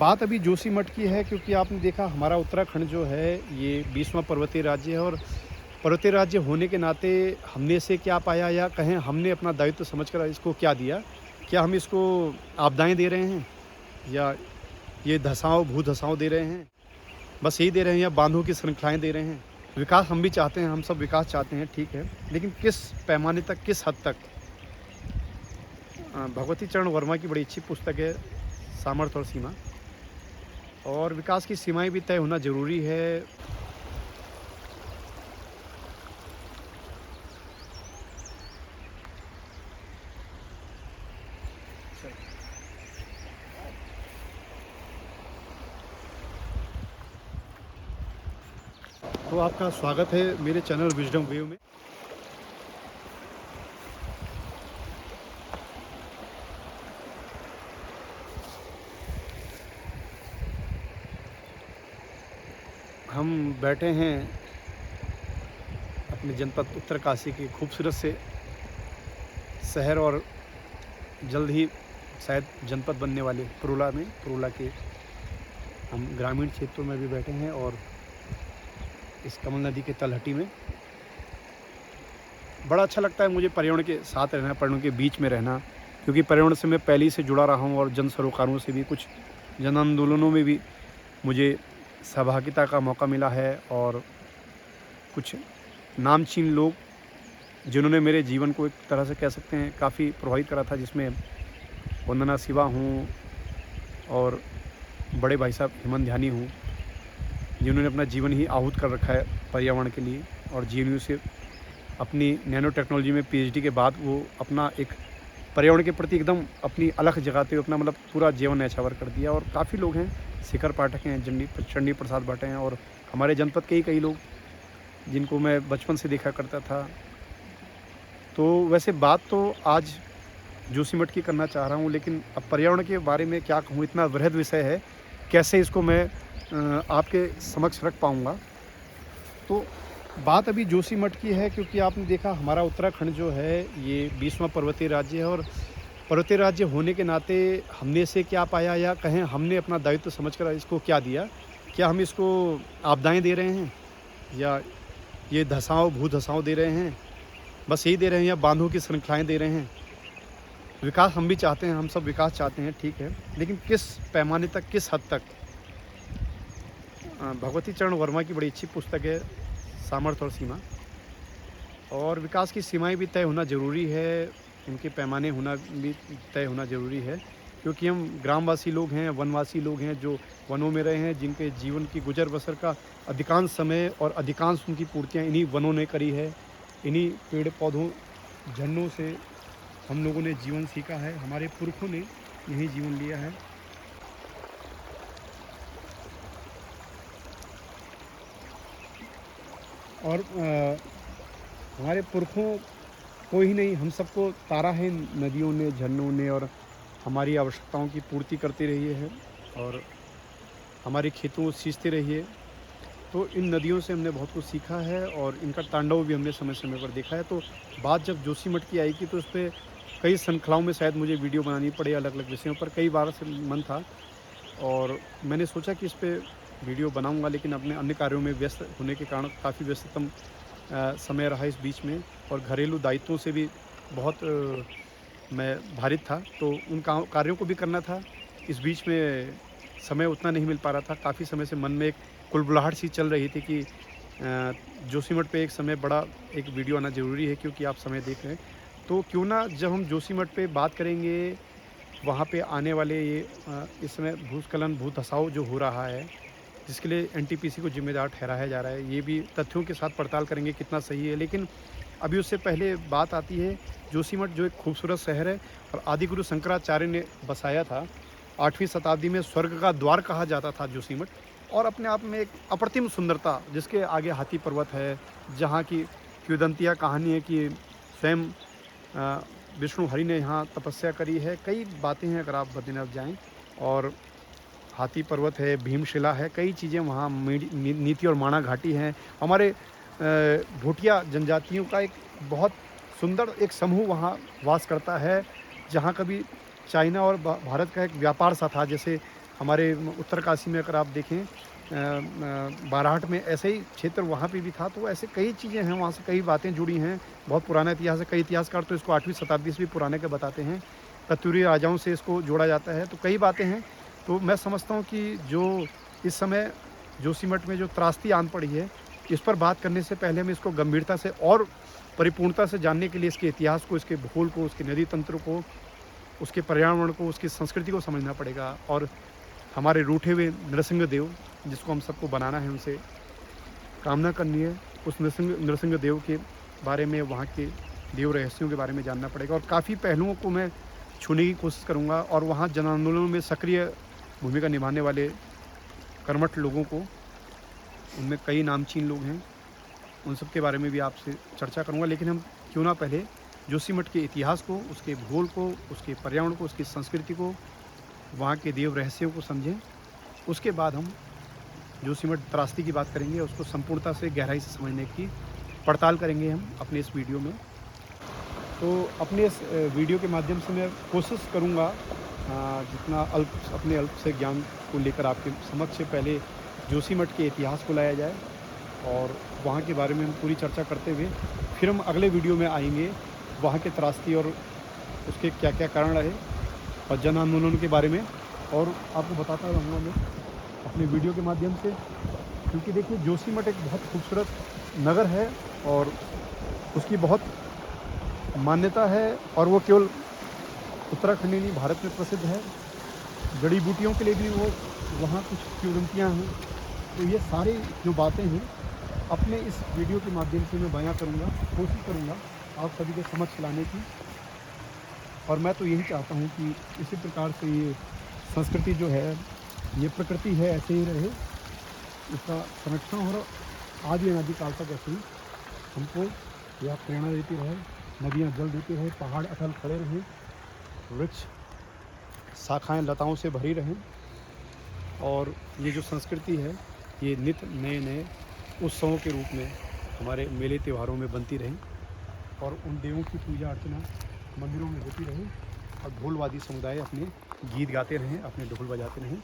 बात अभी जोशीमठ की है, क्योंकि आपने देखा हमारा उत्तराखंड जो है ये 20वां पर्वतीय राज्य है। और पर्वतीय राज्य होने के नाते हमने इसे क्या पाया, या कहें हमने अपना दायित्व समझकर इसको क्या दिया। क्या हम इसको आपदाएं दे रहे हैं, या ये धसाव भू धसाव दे रहे हैं, बस यही दे रहे हैं, या बांधों की श्रृंखलाएं दे रहे हैं। विकास हम भी चाहते हैं, हम सब विकास चाहते हैं, ठीक है, लेकिन किस पैमाने तक, किस हद तक। भगवती चरण वर्मा की बड़ी अच्छी पुस्तक है सामर्थ्य और सीमा, और विकास की सीमाएं भी तय होना ज़रूरी है। तो आपका स्वागत है मेरे चैनल विजडम वेव में। हम बैठे हैं अपने जनपद उत्तरकाशी के खूबसूरत से शहर, और जल्द ही शायद जनपद बनने वाले पुरुला के हम ग्रामीण क्षेत्रों में भी बैठे हैं, और इस कमल नदी के तलहटी में बड़ा अच्छा लगता है मुझे पर्यावरण के साथ रहना, पर्यावरण के बीच में रहना, क्योंकि पर्यावरण से मैं पहले से जुड़ा रहा हूँ, और जन सरोकारों से भी, कुछ जन आंदोलनों में भी मुझे सहभागिता का मौका मिला है। और कुछ नामचीन लोग जिन्होंने मेरे जीवन को एक तरह से कह सकते हैं काफ़ी प्रभावित करा था, जिसमें वंदना शिवा हूँ, और बड़े भाई साहब हेमंत ध्यानी हूँ, जिन्होंने अपना जीवन ही आहूत कर रखा है पर्यावरण के लिए। और जीएनयू से अपनी नैनो टेक्नोलॉजी में पीएचडी के बाद वो अपना एक पर्यावरण के प्रति एकदम अपनी अलख जगाते हुए अपना पूरा जीवन न्यौछावर कर दिया। और काफ़ी लोग हैं, शिखर पाठक हैं, चंडी प्रसाद भाटे हैं, और हमारे जनपद के ही कई लोग जिनको मैं बचपन से देखा करता था। तो वैसे बात तो आज जोशीमठ की करना चाह रहा हूँ, लेकिन अब पर्यावरण के बारे में क्या कहूँ, इतना वृहद विषय है, कैसे इसको मैं आपके समक्ष रख पाऊँगा। तो बात अभी जोशीमठ की है, क्योंकि आपने देखा हमारा उत्तराखंड जो है ये 20वां पर्वतीय राज्य है। और पर्वतीय राज्य होने के नाते हमने इसे क्या पाया, या कहें हमने अपना दायित्व समझकर इसको क्या दिया। क्या हम इसको आपदाएं दे रहे हैं, या ये भू धसाव दे रहे हैं, बस यही दे रहे हैं, या बांधों की श्रृंखलाएं दे रहे हैं। विकास हम भी चाहते हैं, हम सब विकास चाहते हैं, ठीक है, लेकिन किस पैमाने तक, किस हद तक। भगवती चरण वर्मा की बड़ी अच्छी पुस्तक है सामर्थ्य और सीमा, और विकास की सीमाएं भी तय होना ज़रूरी है, उनके पैमाने होना भी तय होना ज़रूरी है, क्योंकि हम ग्रामवासी लोग हैं, वनवासी लोग हैं, जो वनों में रहे हैं, जिनके जीवन की गुजर बसर का अधिकांश समय और अधिकांश उनकी पूर्तियाँ इन्हीं वनों ने करी है। इन्हीं पेड़ पौधों, झरनों से हम लोगों ने जीवन सीखा है, हमारे पुरखों ने यही जीवन लिया है। और हमारे पुरखों को ही नहीं, हम सबको तारा है नदियों ने, झरनों ने, और हमारी आवश्यकताओं की पूर्ति करती रही है, और हमारे खेतों को सींचते रही है। तो इन नदियों से हमने बहुत कुछ सीखा है, और इनका तांडव भी हमने समय समय पर देखा है। तो बात जब जोशीमठ की आएगी तो उस पर कई श्रृंखलाओं में शायद मुझे वीडियो बनानी पड़े, अलग अलग विषयों पर। कई बार से मन था, और मैंने सोचा कि इस पर वीडियो बनाऊंगा, लेकिन अपने अन्य कार्यों में व्यस्त होने के कारण काफ़ी व्यस्ततम समय रहा इस बीच में, और घरेलू दायित्वों से भी बहुत मैं भारित था, तो उन कार्यों को भी करना था। इस बीच में समय उतना नहीं मिल पा रहा था। काफ़ी समय से मन में एक कुलबुलाहट सी चल रही थी कि जोशीमठ पे एक समय बड़ा एक वीडियो आना ज़रूरी है, क्योंकि आप समय देख रहे हैं। तो क्यों ना जब हम जोशीमठ पे बात करेंगे, वहाँ पे आने वाले ये इस समय भूस्खलन, भू धसाव जो हो रहा है, जिसके लिए एनटीपीसी को जिम्मेदार ठहराया जा रहा है, ये भी तथ्यों के साथ पड़ताल करेंगे कितना सही है। लेकिन अभी उससे पहले बात आती है जोशीमठ, जो एक खूबसूरत शहर है, और आदिगुरु शंकराचार्य ने बसाया था। 8वीं शताब्दी में स्वर्ग का द्वार कहा जाता था जोशीमठ, और अपने आप में एक अप्रतिम सुंदरता, जिसके आगे हाथी पर्वत है, जहाँ की किंवदंतियाँ कहानी है कि स्वयं विष्णु हरि ने यहाँ तपस्या करी है। कई बातें हैं अगर आप बद्रीनाथ जाएँ, और हाथी पर्वत है, भीमशिला है, कई चीज़ें वहाँ, नीति और माणा घाटी हैं। हमारे भूटिया जनजातियों का एक बहुत सुंदर एक समूह वहाँ वास करता है, जहाँ कभी चाइना और भारत का एक व्यापार सा था। जैसे हमारे उत्तरकाशी में अगर आप देखें बाराहट में ऐसे ही क्षेत्र वहाँ पे भी था, तो ऐसे कई चीज़ें हैं, वहाँ से कई बातें जुड़ी हैं। बहुत पुराना इतिहास है, कई इतिहासकार तो इसको 8वीं शताब्दी से भी पुराने के बताते हैं। कत्यूरी राजाओं से इसको जोड़ा जाता है, तो कई बातें हैं। तो मैं समझता हूँ कि जो इस समय जोशीमठ में जो त्रासदी आन पड़ी है, इस पर बात करने से पहले हमें इसको गंभीरता से और परिपूर्णता से जानने के लिए इसके इतिहास को, इसके भूगोल को, उसके नदी तंत्र को, उसके पर्यावरण को, उसकी संस्कृति को समझना पड़ेगा। और हमारे रूठे हुए नृसिंह देव, जिसको हम सबको बनाना है, उनसे कामना करनी है। उस नृसिंह देव के बारे में, वहाँ के देव रहस्यों के बारे में जानना पड़ेगा। और काफ़ी पहलुओं को मैं छूने की कोशिश करूँगा, और वहाँ जन आंदोलनों में सक्रिय भूमिका निभाने वाले कर्मठ लोगों को, उनमें कई नामचीन लोग हैं, उन सब के बारे में भी आपसे चर्चा करूँगा। लेकिन हम क्यों ना पहले जोशीमठ के इतिहास को, उसके भूगोल को, उसके पर्यावरण को, उसकी संस्कृति को, वहाँ के देव रहस्यों को समझें। उसके बाद हम जोशीमठ त्रासदी की बात करेंगे, उसको संपूर्णता से, गहराई से समझने की पड़ताल करेंगे हम अपने इस वीडियो में। तो अपने इस वीडियो के माध्यम से मैं कोशिश करूँगा जितना अपने अल्प से ज्ञान को लेकर आपके समक्ष से पहले जोशीमठ के इतिहास को लाया जाए, और वहाँ के बारे में हम पूरी चर्चा करते हुए फिर हम अगले वीडियो में आएंगे वहाँ के त्रासदी और उसके क्या क्या कारण रहे, और जन आंदोलन के बारे में और आपको बताता रहूँगा मैं अपने वीडियो के माध्यम से। क्योंकि देखिए, जोशीमठ एक बहुत खूबसूरत नगर है और उसकी बहुत मान्यता है, और वो केवल उत्तराखंड ही नहीं, भारत में प्रसिद्ध है। जड़ी बूटियों के लिए भी वो वहाँ कुछ किंवदंतियाँ हैं। तो ये सारी जो बातें हैं अपने इस वीडियो के माध्यम से मैं बयां करूँगा, कोशिश करूँगा आप सभी के समक्ष लाने की। और मैं तो यही चाहता हूँ कि इसी प्रकार से ये संस्कृति जो है, ये प्रकृति है, ऐसे ही रहे, इसका संरक्षण हो, आदि अनादिकाल तक ऐसे ही हमको यह प्रेरणा देती रहे, नदियाँ जल देती रहे, पहाड़ अटल खड़े रहें, वृक्ष शाखाएं लताओं से भरी रहें, और ये जो संस्कृति है ये नित्य नए नए उत्सवों के रूप में हमारे मेले त्योहारों में बनती रहें, और उन देवों की पूजा अर्चना मंदिरों में होती रहे, और ढोलवादी समुदाय अपने गीत गाते रहें, अपने ढोल बजाते रहें।